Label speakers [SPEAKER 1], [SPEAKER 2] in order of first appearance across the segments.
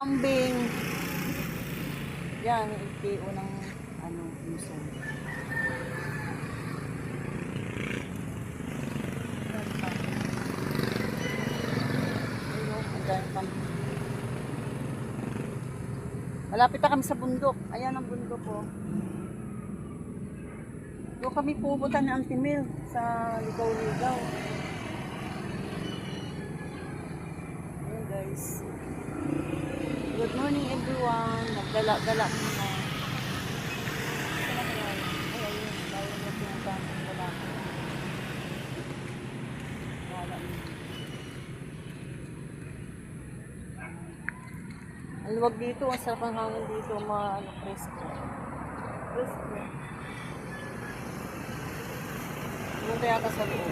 [SPEAKER 1] kambing. Yan, LTO ng Luzon. Malapit na kami sa bundok. Ayan ang bundok po. Doon kami pupunta ng Antimil sa Ligaw-Ligaw. Ayan guys. Good morning everyone. Nagdala-dala muna. Ay, ayun. Bayo na pinuntahan ng lalaki. Wala mo. Ang luwag dito. Ang sarap ang hangin dito. Presko. Presko. Pumunta yata sa loob.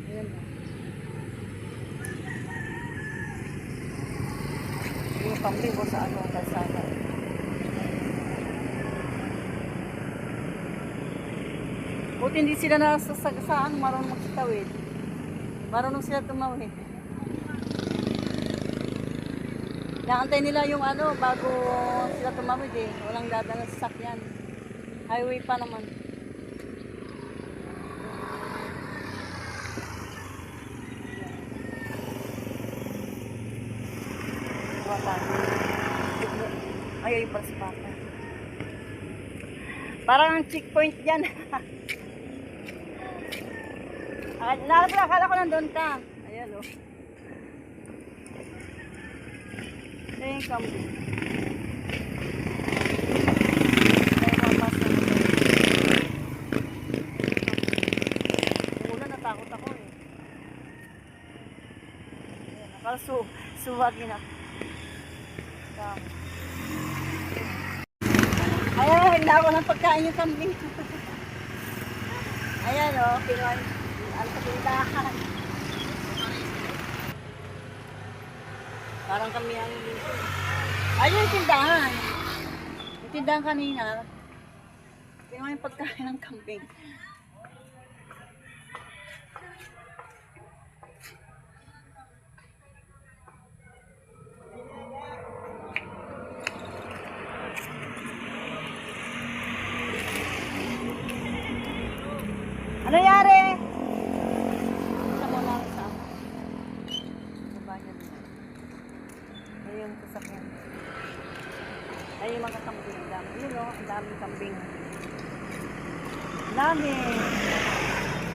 [SPEAKER 1] Ayan na. Yung kambing ko sa kalsada. Buti hindi sila nasasagasaan, marunong magsitawid. Marunong sila tumawid. Naantay nila yung bago sila tumawid eh. Walang dadaan sa sasakyan. Highway pa naman. Ay, yung para sa papa. Parang ang checkpoint dyan. Akala ko nandun ka. Ayan o. Ayan yung kambing. Ulan, natakot ako eh. Ayan, nakasuwagin ako. Ayan, hindi ako ng pagkain yung kambing. Ayan o, Pinoy. Ang patindahan. Parang kami ang dito. Ayun yung tindahan. Yung tindahan kanina. Pinoy yung pagkain ng kambing. Ano nangyari? Isa mo lang sa baba niya din. Ayun yung sasakyan. Ayun yung mga kambing. Yun o, ang daming kambing. Dami.